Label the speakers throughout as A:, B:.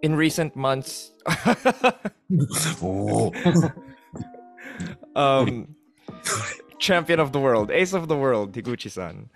A: in recent months,
B: おお。
A: um, champion of the world, ace of the world, Higuchi-san.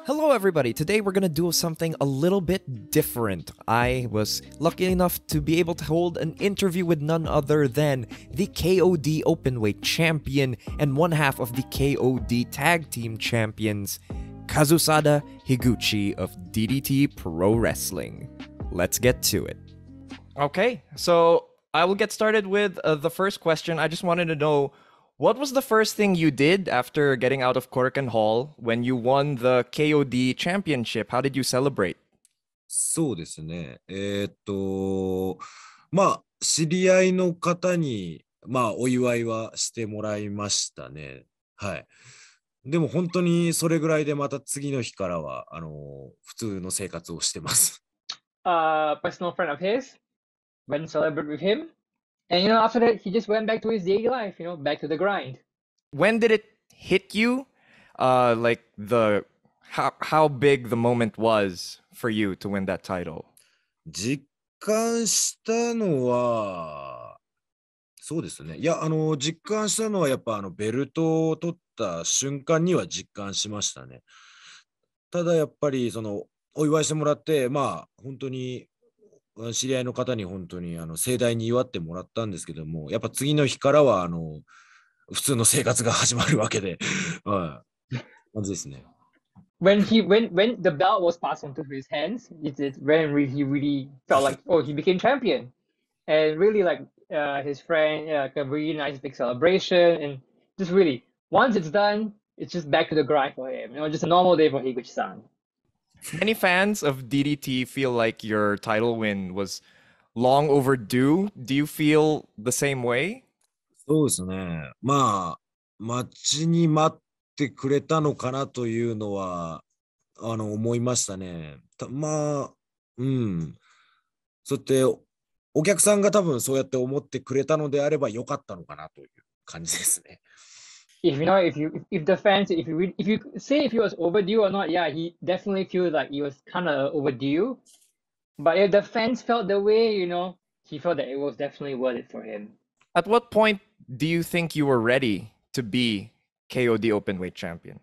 A: Hello everybody, today we're gonna do something a little bit different. I was lucky enough to be able to hold an interview with none other than the KO-D Openweight Champion and one half of the KO-D Tag Team Champions, Kazusada Higuchi of DDT Pro Wrestling. Let's get to it. Okay, so I will get started with the first question. I just wanted to know, what was the first thing you did after getting out of Korakuen Hall when you won the KO-D Championship? How did you celebrate?
B: そうですね。まあ、知り合いの方に、まあ、お祝いはしてもらいましたね。はい。でも本当にそれぐらいでまた次の日からは、普通の生活をしてます。
C: Personal friend of his, went and celebrated with him. And, after that, he just went back to his daily life, back to the grind.
A: When did it hit you? Like how big the moment was for you to win that title?
B: 実感したのは、そうですね。いや、実感したのはやっぱベルトを取った瞬間には実感しましたね。ただやっぱりお祝いしてもらって、まあ本当に知り合いの方に本当に盛大に祝ってもらったんですけども、やっぱ次の日からは普通の生活が始まるわけで、はい、感じですね。
C: When the belt was passed on to his hands, it's when he really felt like, oh, he became champion, and really like his friend, like a really nice big celebration, and just really once it's done, it's just back to the grind for him. Just a normal day for Higuchi-san.
A: Many fans of DDT feel like your title win was long overdue. Do you feel the same way?
B: そうですね。まあ、待ちに待ってくれたのかなというのは、思いましたね。まあ、うん。そうやってお客さんが多分そうやって思ってくれたのであればよかったのかなという感じですね。
C: If the fans, if you say if he was overdue or not, yeah, he definitely feels like he was kind of overdue. But if the fans felt the way, he felt that it was definitely worth it for him.
A: At what point do you think you were ready to be KO-D Openweight Champion?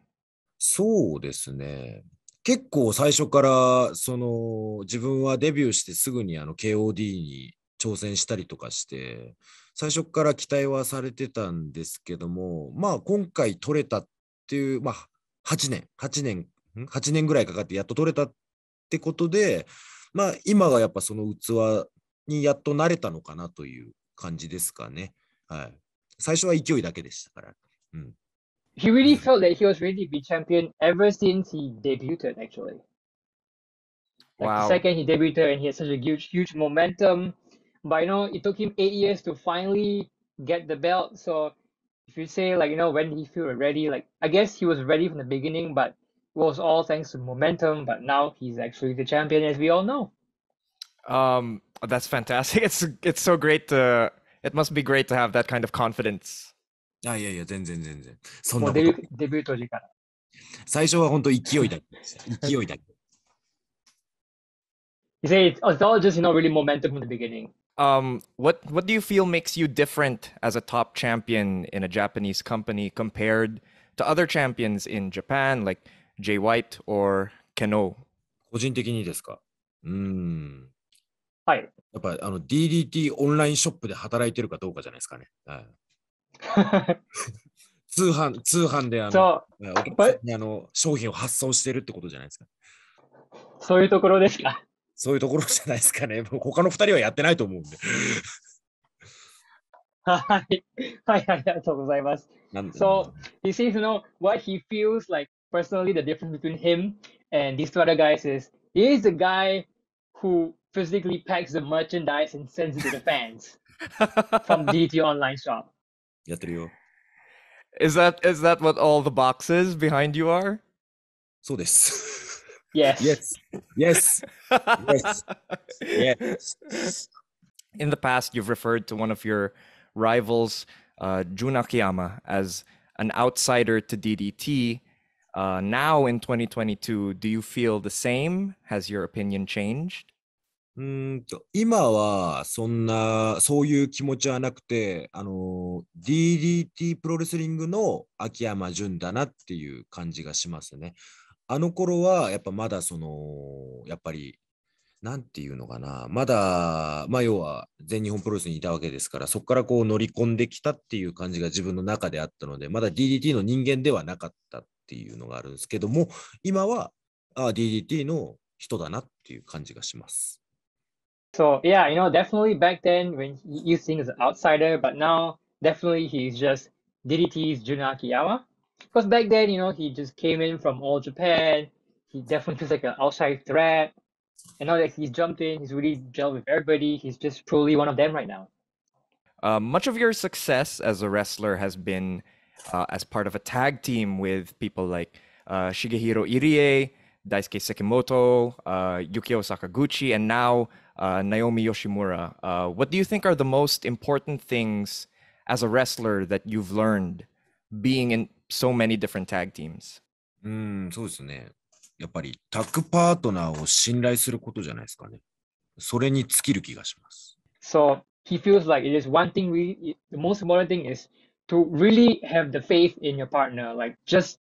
B: そうですね。結構最初から自分はデビューしてすぐにKOD に挑戦したりとかして、最初から期待はされてたんですけども、まあ今回取れたっていう、まあ8年ぐらいかかってやっと取れたってことで、まあ今がやっぱその器にやっと慣れたのかなという感じですかね。はい。最初は勢いだけでしたから。うん。
C: He really felt that he was ready to be champion ever since he debuted, actually.
A: Wow.
C: The second he debuted and he had such a huge momentum. But, it took him 8 years to finally get the belt. So if you say, like, when did he feel ready? Like, I guess he was ready from the beginning, but it was all thanks to momentum. But now he's actually the champion, as we all know.
A: That's fantastic. It's so great it must be great to have that kind of confidence.
B: いやいや、全然。そん
C: も
B: なこと。
C: うデビュー当時から。
B: 最初は本当勢いだけでした。勢いだけ。
C: You say it's all just, really momentum from the beginning.
A: What do you feel makes you different as a top champion in a Japanese company compared to other champions in Japan, like Jay White or Keno?
B: 個人的にですか？
C: はい。
B: やっぱDDT オンラインショップで働いてるかどうかじゃないですかね。はい、通販でお客さんに商品を発送してるってことじゃないですか。
C: そういうところですか。
B: そういうところじゃないですかね。他の2人はやってないと思うんで。
C: はい、ありがとうございます。So, he says, what he feels like personally, the difference between him and these two other guys is, he is the guy who physically packs the merchandise and sends it to the fans from DDT online shop.
B: やってるよ。
A: Is that what all the boxes behind you are?
B: そうです。
C: Yes.
B: Yes.
A: In the past, you've referred to one of your rivals, Jun Akiyama, as an outsider to DDT. Now in 2022, do you feel the same? Has your opinion changed?
B: 今はそういう気持ちはなくて、DDT プロレスリングの秋山純だなっていう感じがしますね。あの頃は、やっぱまだやっぱり、なんていうのかな、まだ、まあ要は全日本プロレスにいたわけですから、そこからこう乗り込んできたっていう感じが自分の中であったので、まだ DDT の人間ではなかったっていうのがあるんですけども、今はDDT の人だなっていう感じがします。
C: So yeah, definitely back then when you think as an outsider, but now definitely he's just DDT's Jun Akiyama. Because back then, he just came in from all Japan. He definitely feels like an outside threat. And now that he's jumped in, he's really gelled with everybody. He's just truly one of them right now.
A: Much of your success as a wrestler has been as part of a tag team with people like Shigehiro Irie, Daisuke Sekimoto, Yukio Sakaguchi, and now Naomi Yoshimura. What do you think are the most important things as a wrestler that you've learned being in so many different tag teams?
B: そうですね。やっぱりタッグパートナーを信頼することじゃないですかね。それに尽きる気がします。
C: So he feels like it is one thing the most important thing is to really have the faith in your partner, like just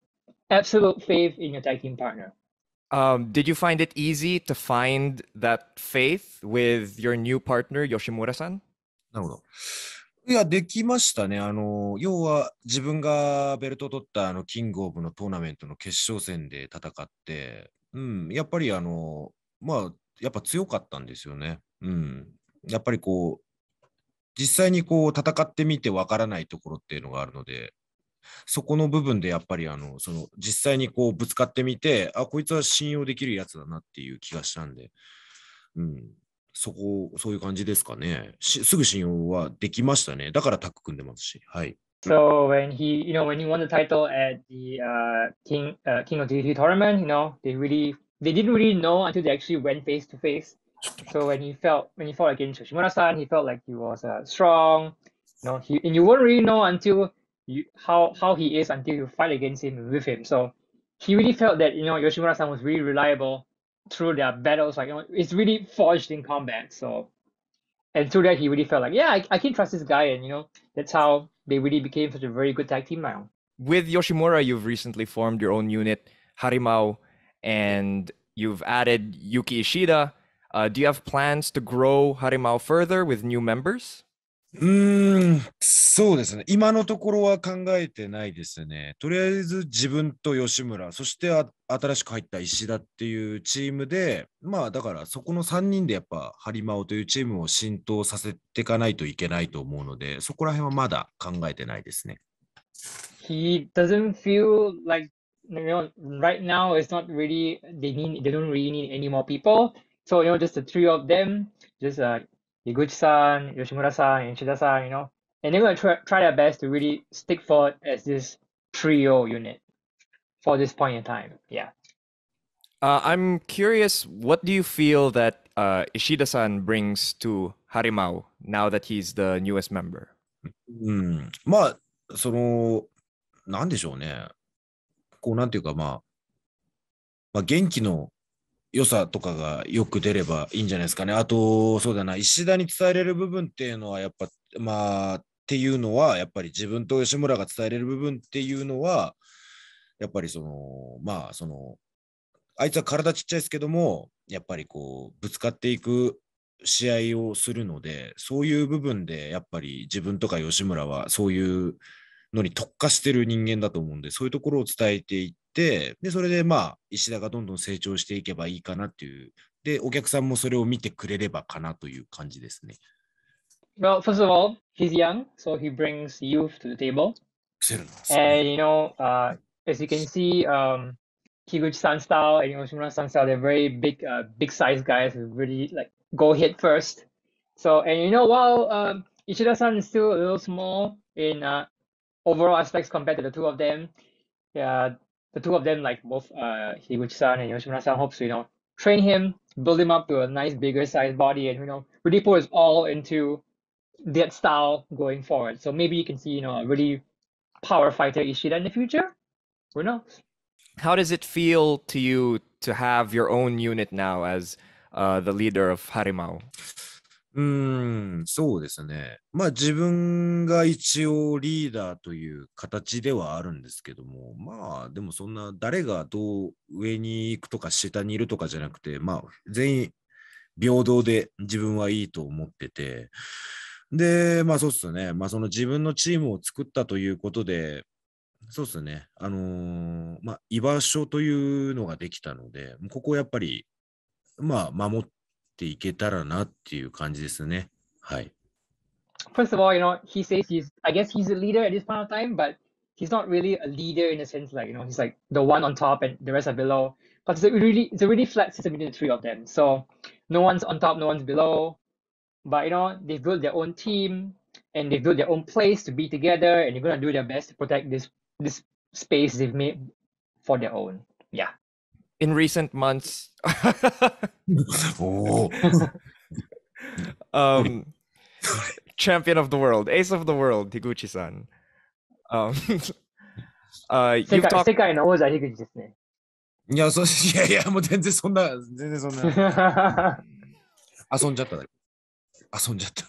C: absolute faith in your tag team partner.
A: Did you find it easy to find that faith with your new partner, Yoshimura-san?
B: なるほど。いや、できましたね。要は自分がベルトを取ったキングオブのトーナメントの決勝戦で戦って、やっぱりまあ、やっぱ強かったんですよね。やっぱりこう、実際にこう戦ってみてわからないところっていうのがあるので、そこの部分でやっぱり実際にこうぶつかってみて、こいつは信用できるやつだなっていう気がしたんで、そういう感じですかね。すぐ信用はできましたね。だからタッグ組んでますし。はい。
C: So when he won the title at the King of DDT tournament, they didn't really know until they actually went face to face. So when he fought against Yoshimura-san, he felt like he was strong. And you won't really know until how he is until you fight against him with him. So he really felt that Yoshimura-san was really reliable through their battles. Like it's really forged in combat. So and through that he really felt like, yeah, I can trust this guy, and that's how they really became such a very good tag team now.
A: With Yoshimura, you've recently formed your own unit, HARIMAO, and you've added Yuki Ishida. Do you have plans to grow HARIMAO further with new members?
B: そうですね。今のところは考えてないですね。とりあえず自分と吉村、そして新しく入った石田っていうチームで、まあだからそこの3人でやっぱハリマオというチームを浸透させていかないといけないと思うので、そこら辺はまだ考えてないですね。
C: He doesn't feel like right now it's not really they don't really need any more people. So just the three of them, just Higuchi-san, Yoshimura-san, and Shida-san, and they're going to try their best to really stick forward as this trio unit for this point in time. Yeah.
A: I'm curious, what do you feel that Ishida-san brings to HARIMAO now that he's the newest member?
B: まあ、なんでしょうね。こう、なんていうか、まあ、元気の良さとかがよく出ればいいんじゃないですかね。あと、そうだな、石田に伝えれる部分っていうのは、やっぱ、まあ、っていうのは、やっぱり自分と吉村が伝えれる部分っていうのは、やっぱりまあ、あいつは体ちっちゃいですけども、やっぱりこう、ぶつかっていく試合をするので、そういう部分で、やっぱり自分とか吉村は、そういうのに特化してる人間だと思うんで、そういうところを伝えていって、で、それでまあ、石田がどんどん成長していけばいいかなっていう、で、お客さんもそれを見てくれればかなという感じですね。
C: Well, first of all, he's young, so he brings youth to the table. And as you can see, Higuchi-san style and Yoshimura-san style, they're very big size guys who really like go head first. So, and while Ishida-san is still a little small in overall aspects compared to the two of them, the two of them, like both Higuchi-san and Yoshimura-san, hopes to train him, build him up to a nice bigger size body, and really put his all into that style going forward. So maybe you can see, a really power fighter Ishida in the future. Who knows?
A: How does it feel to you to have your own unit now as the leader of HARIMAO?
B: そうですね。まあ自分が一応リーダーという形ではあるんですけども、まあでもそんな誰がどう上に行くとか下にいるとかじゃなくて、まあ全員平等で自分はいいと思ってて、で、まあそうですね。まあその自分のチームを作ったということで、そうですね。まあ居場所というのができたので、ここをやっぱり、まあ守っていけたらなっていう感じですね。はい。
C: First of all, he says I guess he's a leader at this point of time, but he's not really a leader in the sense like, he's like the one on top and the rest are below. But it's a really flat system between the three of them. So no one's on top, no one's below. But they've built their own team and they've built their own place to be together, and they're gonna do their best to protect this space they've made for their own. Yeah.
A: In recent months,
B: おお。
A: um, champion of the world, ace of the world, Higuchi-san. You've talked.
C: 世界の王者樋口ですね。
B: いや、いやいや、もう全然そんな。遊んじゃっただけ。遊んじゃった。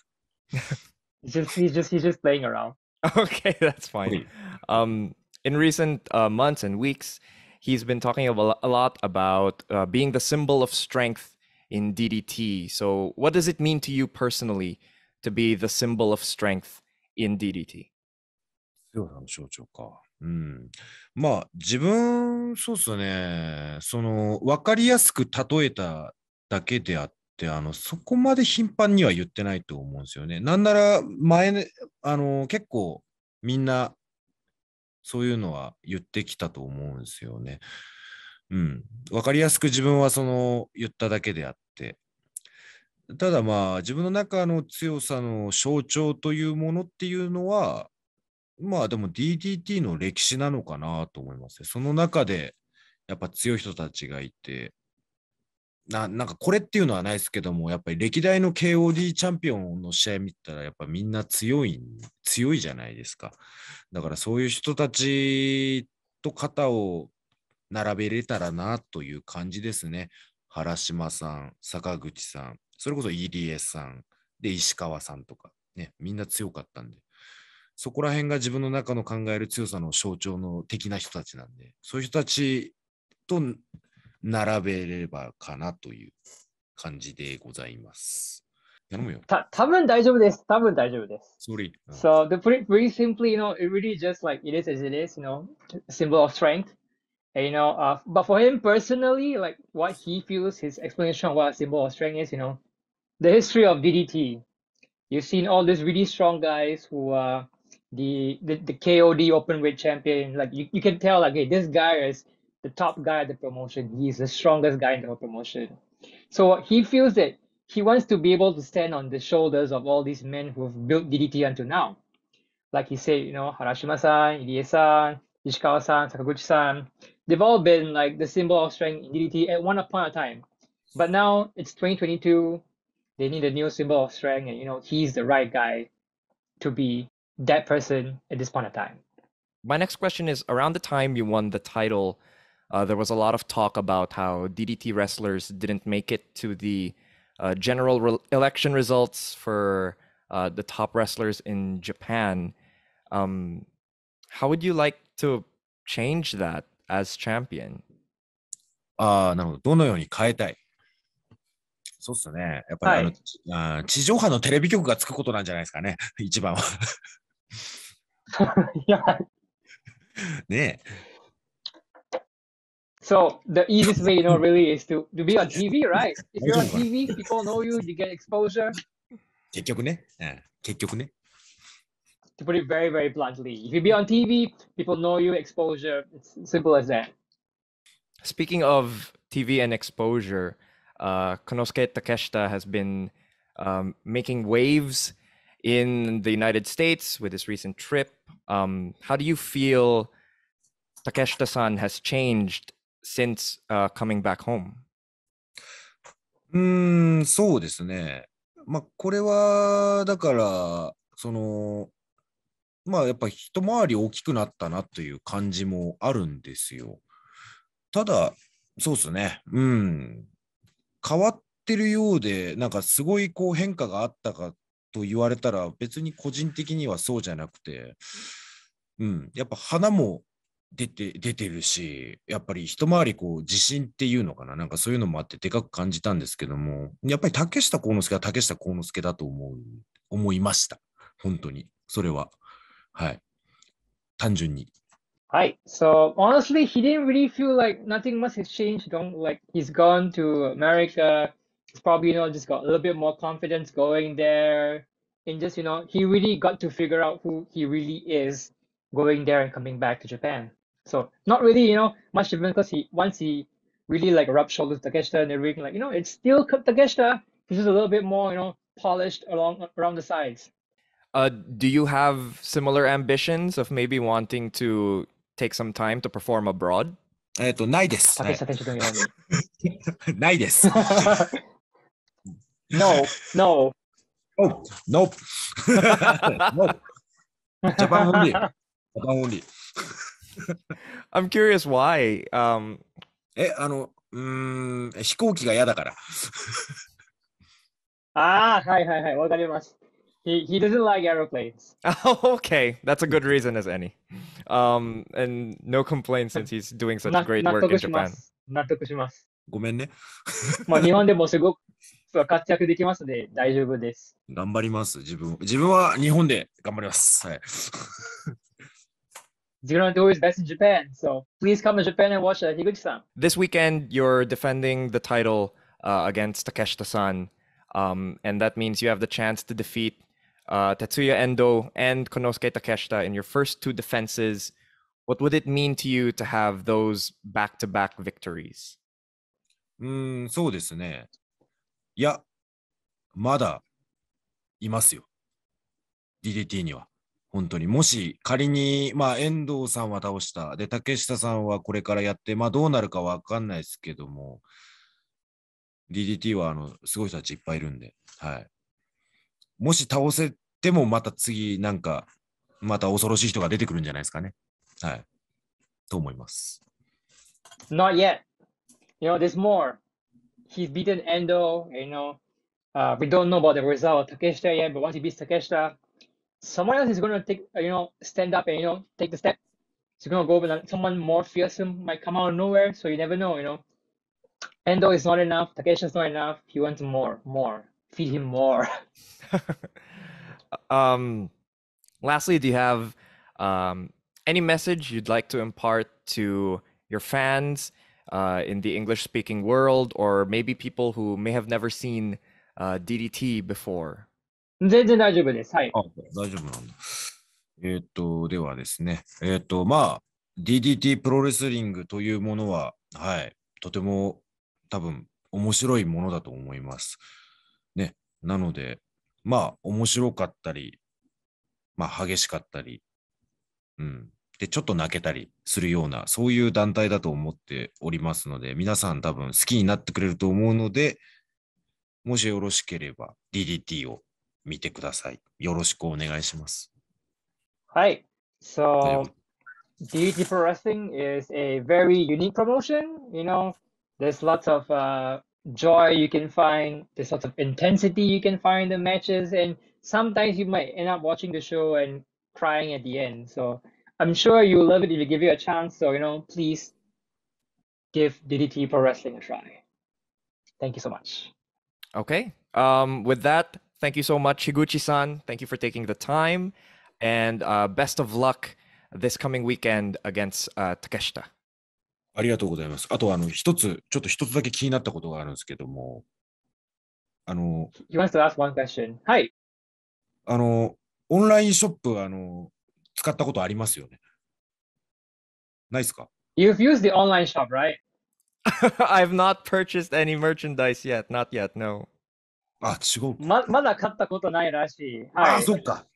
C: he's just playing around.
A: Okay, that's fine. In recent months and weeks, he's been talking a lot about being the symbol of strength in DDT. So what does it mean to you personally to be the symbol of strength in DDT?
B: 強さの象徴か。まあ、自分、そうっすね。わかりやすく例えただけであって、そこまで頻繁には言ってないと思うんですよね。なんなら、結構みんな、そういうのは言ってきたと思うんですよね。わかりやすく自分は言っただけであって。ただまあ、自分の中の強さの象徴というものっていうのは、まあでも DDT の歴史なのかなと思いますね。その中でやっぱ強い人たちがいて、なんかこれっていうのはないですけども、やっぱり歴代の KO-D チャンピオンの試合見たらやっぱみんな強いじゃないですか。だからそういう人たちと肩を並べれたらなという感じですね。原島さん、坂口さん、それこそ入江さん、で石川さんとかね、みんな強かったんで。そこら辺が自分の中の考える強さの象徴の的な人たちなんで、そういう人たちと並べればかなという感じでございます。頼むよ。
C: 多分大丈夫です。多分大丈夫です。
B: Sorry.
C: So to put it very simply, it really just like it is as it is, a symbol of strength. And, but for him personally, like what he feels, his explanation of what a symbol of strength is, the history of DDT. You've seen all these really strong guys who are the KO-D Openweight Champion. Like you can tell, like, hey, this guy is the top guy at the promotion. He's the strongest guy in the whole promotion. So he feels that he wants to be able to stand on the shoulders of all these men who have built DDT until now. Like he said, Harashima-san, Irie-san, Ishikawa-san, Sakaguchi-san, they've all been like the symbol of strength in DDT at one upon a time. But now it's 2022. They need a new symbol of strength, and he's the right guy to be that person at this point of time.
A: My next question is, around the time you won the title, there was a lot of talk about how DDT wrestlers didn't make it to the general election results for the top wrestlers in Japan. How would you like to change that as champion?
B: なるほど。どのように変えたい？そうっすね。やっぱり地上波のテレビ局がつくことなんじゃないですかね。一番は。
C: Yeah.
B: ねえ。
C: So the easiest way, really is to be on TV, right? If you're on TV, people know you, you get exposure.
B: 結局ね。結局ね。
C: To put it very, very bluntly, if you be on TV, people know you, exposure. It's simple as that.
A: Speaking of TV and exposure, Konosuke Takeshita has been making waves in the United States with his recent trip. How do you feel Takeshita-san has changed since coming back home?
B: そうですね。まあ、これは、だから、まあ、やっぱ一回り大きくなったなという感じもあるんですよ。ただ、そうですね。うん。変わってるようで、なんかすごいこう変化があったかと言われたら、別に個人的にはそうじゃなくて、うん。やっぱ花も出てるし、やっぱり一回りこう自信っていうのかな。なんかそういうのもあってでかく感じたんですけども、やっぱり竹下幸之助は竹下幸之助だと思いました。本当に。それは。はい。単純に。
C: Hi. So honestly, he didn't really feel like nothing much has changed. Don't like he's gone to America. He's probably, just got a little bit more confidence going there. And just, he really got to figure out who he really is going there and coming back to Japan. So not really, much different because once he really like rubbed shoulders with Takeshita in the ring, like, it's still Takeshita. He's just a little bit more, polished around the sides.
A: Do you have similar ambitions of maybe wanting to take some time to perform abroad?
B: ないです。はい、
C: Takeshita don't yell me.
B: ないです。
C: No, no.
B: Oh, nope. Nope. Japan only. Japan only.
A: I'm curious why.
B: 飛行機が嫌だから。
C: はい。わかります。He doesn't like aeroplanes.
A: Oh, okay, that's a good reason as any. And no complaints since he's doing such great
C: 納
A: work
C: 得
A: in
C: しま
A: Japan.
C: す。納得します。
B: ごめんね。
C: まあ日本でもすごく活躍できますので大丈夫です。
B: 頑張ります。自分は日本で頑張ります。はい。
C: He's gonna do his best in Japan. So please come to Japan and watch Higuchi-san.
A: This weekend, you're defending the title against Takeshita-san, and that means you have the chance to defeat Tetsuya Endo and Konosuke Takeshita in your first two defenses. What would it mean to you to have those back-to-back victories?
B: そうですね。いや、まだいますよ。DDT には。本当に。もし仮に、まあ、遠藤さんは倒した。で、竹下さんはこれからやって、まあ、どうなるかわかんないですけども、DDT はすごい人たちいっぱいいるんで、はい。もし倒せても、また次、なんか、また恐ろしい人が出てくるんじゃないですかね。はい。と思います。
C: Not yet. There's more. He's beaten Endo. We don't know about the result of Takeshita yet, but once he beats Takeshita, someone else is going to take, stand up and, take the step. He's going to go with someone more fearsome, might come out of nowhere, so you never know. Endo is not enough, Takeshita is not enough. He wants more. Feed him more.
A: Lastly, do you have any message you'd like to impart to your fans in the English-speaking world, or maybe people who may have never seen DDT before?
C: 全然大丈夫です。はい。
B: 大丈夫なんだ。ではですね。まあ、DDT プロレスリングというものは、はい、とても多分面白いものだと思います。ね。なので、まあ、面白かったり、まあ、激しかったり、で、ちょっと泣けたりするような、そういう団体だと思っておりますので、皆さん多分好きになってくれると思うので、もしよろしければ DDT を見てください。よろしくお願いします。
C: はい。So, DDT Pro Wrestling is a very unique promotion. There's lots of joy you can find. There's lots of intensity you can find in the matches. And sometimes you might end up watching the show and crying at the end. So, I'm sure you'll love it if you give it a chance. So, please give DDT Pro Wrestling a try. Thank you so much.
A: Okay. With that, thank you so much, Higuchi-san. Thank you for taking the time. And best of luck this coming weekend against Takeshita.
B: ありがとうございます。あと、ちょっと一つだけ気になったことがあるんですけども、
C: He wants to ask one question. はい。
B: オンラインショップ、使ったことありますよね。ないですか？
C: You've used the online shop, right?
A: I've not purchased any merchandise yet. Not yet, no.
B: あ、違う。
C: まだ買ったことないらしい。
B: はい。そっか。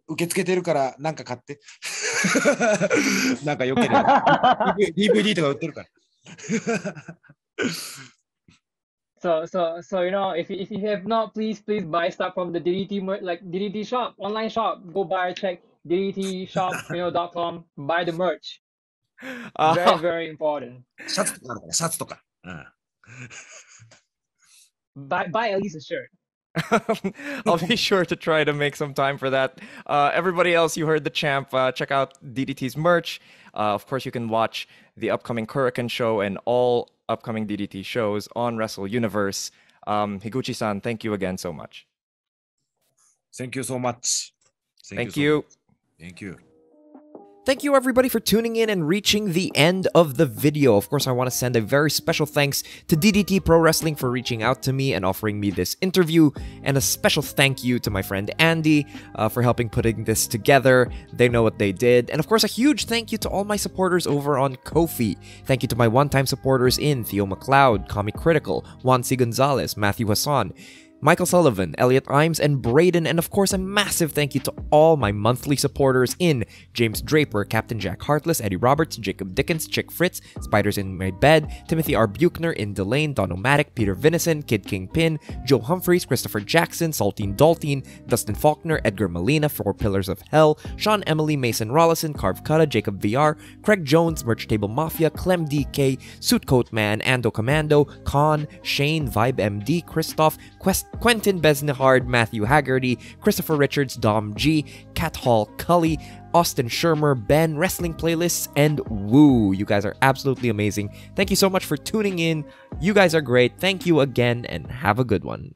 B: 受け付けてるからなんか買って。なんかよければ。DVD とか売ってるから。
C: So you know, if you have not, please buy stuff from the DDT like DDT shop, online shop. Go buy, check DDTshop.com. Buy the merch. Very, very important.
B: シャツとかあるから、シャツとか。
C: Buy at least a shirt.
A: I'll be sure to try to make some time for that. Everybody else, you heard the champ. Check out DDT's merch. Of course, you can watch the upcoming Kurikan show and all upcoming DDT shows on Wrestle Universe. Higuchi-san, thank you again so much.
B: Thank you so much.
A: Thank you.
B: Thank you.
A: Thank you everybody for tuning in and reaching the end of the video. Of course, I want to send a very special thanks to DDT Pro Wrestling for reaching out to me and offering me this interview, and a special thank you to my friend Andy for helping putting this together. They know what they did. And of course, a huge thank you to all my supporters over on Ko-fi. Thank you to my one-time supporters in Theo McLeod, Comic Critical, Juan C. Gonzalez, Matthew Hassan, Michael Sullivan, Elliot Imes, and Braden, and of course a massive thank you to all my monthly supporters in James Draper, Captain Jack Hartless, Eddie Roberts, Jacob Dickens, Chick Fritz, Spiders in My Bed, Timothy R. Buchner, In Delane, Donomatic, Peter Vinnison, Kid Kingpin, Joe Humphreys, Christopher Jackson, Saltine Daltine, Dustin Faulkner, Edgar Molina, Four Pillars of Hell, Sean Emily, Mason Rollison, Carve Cutta, Jacob VR, Craig Jones, Merch Table Mafia, Clem DK, Suitcoat Man, Ando Commando, Con, Shane, Vibe MD, Christoph, Quentin Besnehard, Matthew Haggerty, Christopher Richards, Dom G, Cat Hall Cully, Austin Shermer, Ben, Wrestling Playlists, and Woo. You guys are absolutely amazing. Thank you so much for tuning in. You guys are great. Thank you again, and have a good one.